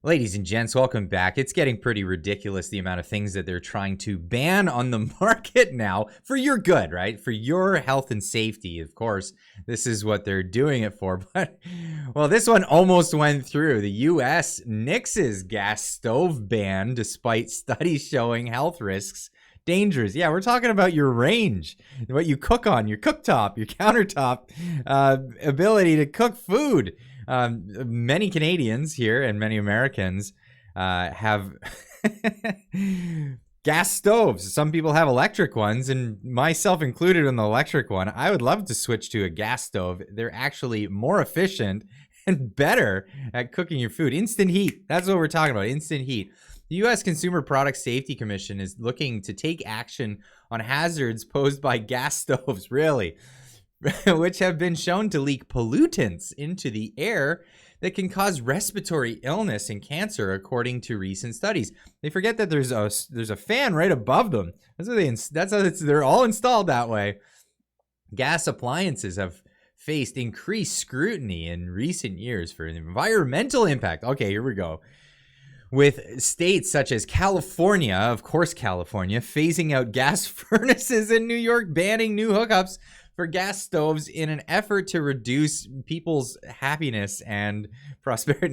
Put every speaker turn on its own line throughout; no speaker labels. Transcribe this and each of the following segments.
Ladies and gents, welcome back. It's getting pretty ridiculous, the amount of things that they're trying to ban on the market now for your good, right? For your health and safety, of course. This is what they're doing it for. But, well, this one almost went through. The U.S. nixes gas stove ban despite studies showing health risks. Dangers. Yeah, we're talking about your range, what you cook on, your cooktop, your countertop, ability to cook food. Many Canadians here and many Americans have gas stoves. Some people have electric ones, and myself included in the electric one. I would love to switch to a gas stove. They're actually more efficient and better at cooking your food. Instant heat. That's what we're talking about. Instant heat. The U.S. Consumer Product Safety Commission is looking to take action on hazards posed by gas stoves, really, which have been shown to leak pollutants into the air that can cause respiratory illness and cancer, according to recent studies. They forget that there's a fan right above them. They're all installed that way. Gas appliances have faced increased scrutiny in recent years for environmental impact. Okay, here we go. With states such as California, of course California, phasing out gas furnaces, in New York banning new hookups for gas stoves in an effort to reduce people's happiness and prosperity.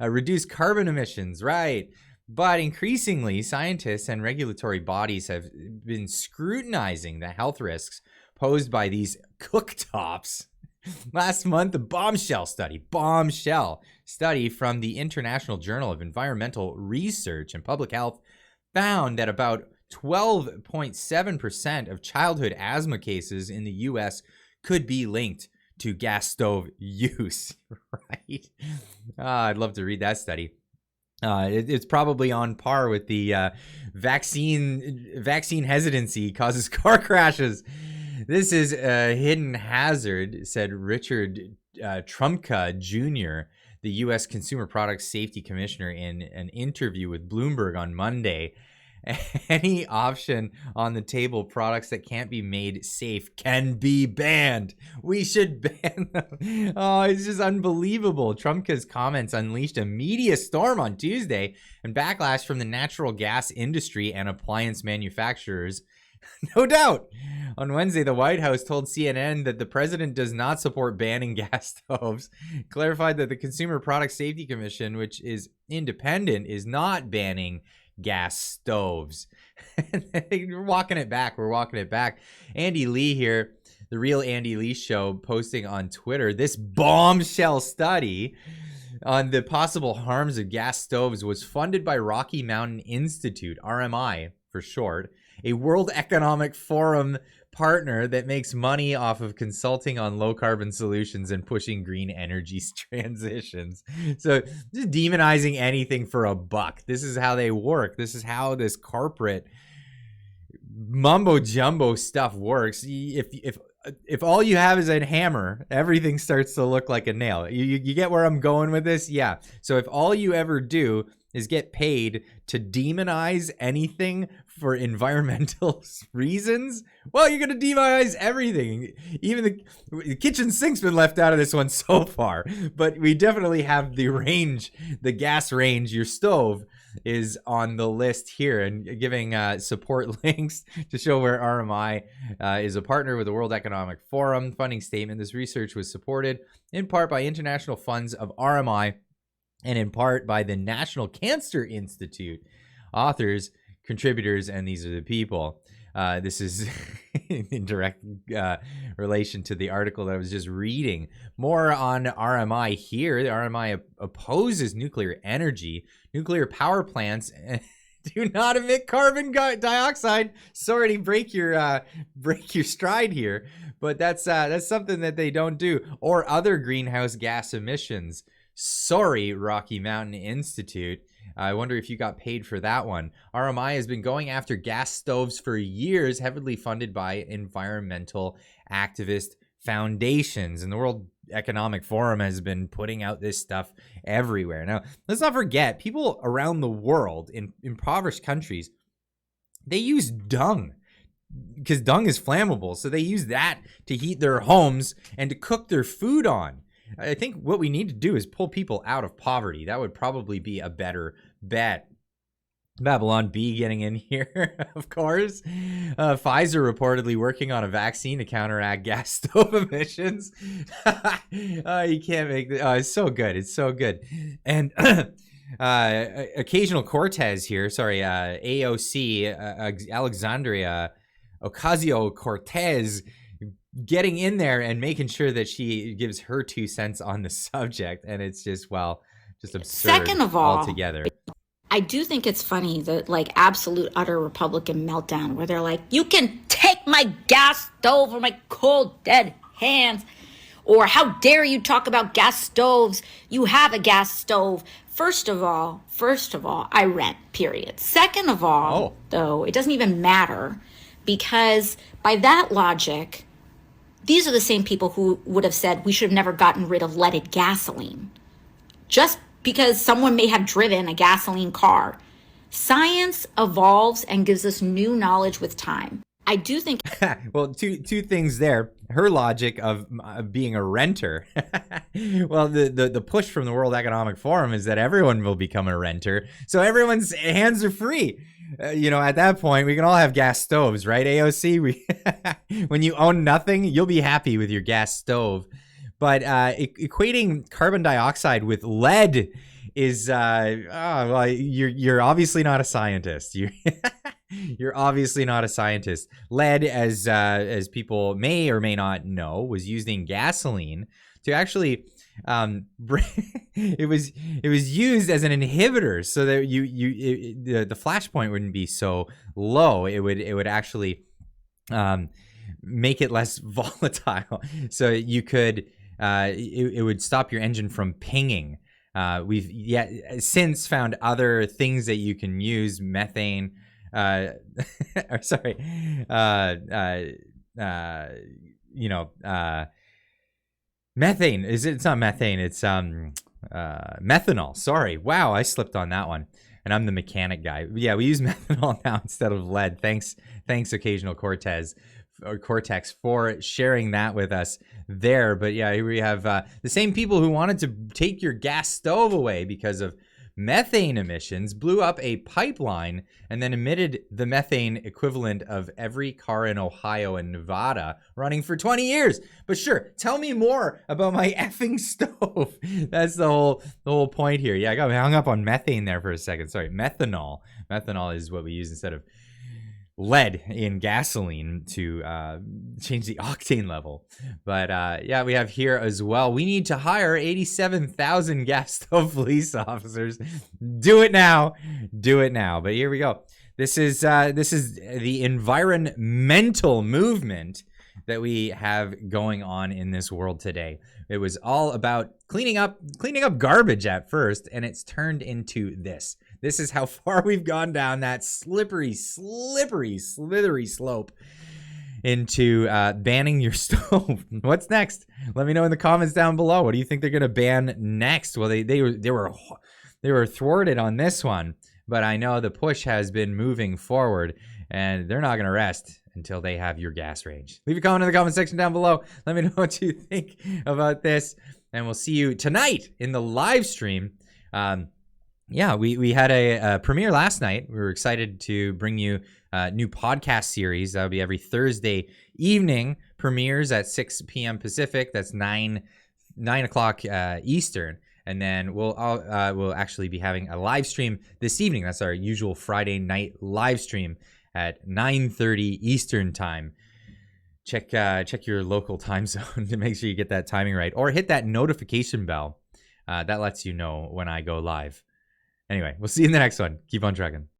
Reduce carbon emissions, right? But increasingly, scientists and regulatory bodies have been scrutinizing the health risks posed by these cooktops. Last month, a bombshell study from the International Journal of Environmental Research and Public Health found that about 12.7% of childhood asthma cases in the U.S. could be linked to gas stove use, right? I'd love to read that study. It's probably on par with the vaccine hesitancy causes car crashes. This is a hidden hazard, said Richard Trumka Jr., the U.S. Consumer Product Safety Commissioner, in an interview with Bloomberg on Monday. Any option on the table, products that can't be made safe can be banned. We should ban them. Oh, it's just unbelievable. Trumka's comments unleashed a media storm on Tuesday and backlash from the natural gas industry and appliance manufacturers. No doubt. On Wednesday, the White House told CNN that the president does not support banning gas stoves, clarified that the Consumer Product Safety Commission, which is independent, is not banning gas stoves. We're walking it back. Andy Lee here, the Real Andy Lee Show, posting on Twitter this bombshell study on the possible harms of gas stoves was funded by Rocky Mountain Institute, RMI for short, a World Economic Forum partner that makes money off of consulting on low carbon solutions and pushing green energy transitions. So just demonizing anything for a buck. This is how they work. This is how this corporate mumbo jumbo stuff works. If all you have is a hammer, everything starts to look like a nail. You get where I'm going with this? Yeah. So if all you ever do is get paid to demonize anything for environmental reasons, well, you're going to demonize everything. Even the kitchen sink's been left out of this one so far, but we definitely have the range, the gas range. Your stove is on the list here, and giving support links to show where RMI is a partner with the World Economic Forum. Funding statement: this research was supported in part by international funds of RMI and in part by the National Cancer Institute. Authors, contributors, and these are the people. This is in direct relation to the article that I was just reading. More on RMI here. The RMI opposes nuclear energy. Nuclear power plants do not emit carbon dioxide. Sorry to break your stride here, but that's something that they don't do. Or other greenhouse gas emissions. Sorry, Rocky Mountain Institute. I wonder if you got paid for that one. RMI has been going after gas stoves for years, heavily funded by environmental activist foundations. And the World Economic Forum has been putting out this stuff everywhere. Now, let's not forget, people around the world in impoverished countries, they use dung because dung is flammable. So they use that to heat their homes and to cook their food on. I think what we need to do is pull people out of poverty. That would probably be a better bet. Babylon B getting in here, of course. Pfizer reportedly working on a vaccine to counteract gas stove emissions. You can't make this. Oh, it's so good. It's so good. And Occasional Cortez here. Sorry, AOC, Alexandria Ocasio-Cortez getting in there and making sure that she gives her 2 cents on the subject. And it's just, well, just absurd.
Second of all,
altogether.
I do think it's funny that like absolute utter Republican meltdown where they're like, you can take my gas stove or my cold dead hands, or how dare you talk about gas stoves? You have a gas stove. First of all, I rent, period. Second of all, though, it doesn't even matter, because by that logic, these are the same people who would have said we should have never gotten rid of leaded gasoline. Just because someone may have driven a gasoline car. Science evolves and gives us new knowledge with time. I do think...
Well, two things there. Her logic of being a renter. Well, the push from the World Economic Forum is that everyone will become a renter. So everyone's hands are free. At that point, we can all have gas stoves, right, AOC? When you own nothing, you'll be happy with your gas stove. But equating carbon dioxide with lead is, well, you're obviously not a scientist. You're obviously not a scientist. Lead, as people may or may not know, was used in gasoline to actually it was used as an inhibitor so that the flash point wouldn't be so low. It would actually make it less volatile, so you could. It would stop your engine from pinging. We've since found other things that you can use, methane, methane. It's not methane, it's methanol. Sorry. Wow, I slipped on that one. And I'm the mechanic guy. Yeah, we use methanol now instead of lead. Thanks Occasional Cortex for sharing that with us there. But yeah, here we have the same people who wanted to take your gas stove away because of methane emissions blew up a pipeline and then emitted the methane equivalent of every car in Ohio and Nevada running for 20 years. But sure, tell me more about my effing stove. That's the whole point here. Yeah, I got hung up on methane there for a second. Sorry, methanol. Methanol is what we use instead of lead in gasoline to change the octane level. But yeah, we have here as well, we need to hire 87,000 gas stove police officers. Do it now. But here we go. This is the environmental movement that we have going on in this world today. It was all about cleaning up garbage at first, and it's turned into this. This is how far we've gone down that slippery, slithery slope into banning your stove. What's next? Let me know in the comments down below. What do you think they're gonna ban next? Well, they were thwarted on this one, but I know the push has been moving forward, and they're not gonna rest until they have your gas range. Leave a comment in the comment section down below. Let me know what you think about this, and we'll see you tonight in the live stream. Yeah, we had a premiere last night. We were excited to bring you a new podcast series. That'll be every Thursday evening. Premieres at 6 p.m. Pacific. That's 9 o'clock Eastern. And then we'll actually be having a live stream this evening. That's our usual Friday night live stream at 9:30 Eastern time. Check your local time zone to make sure you get that timing right, or hit that notification bell. That lets you know when I go live. Anyway, we'll see you in the next one. Keep on trucking.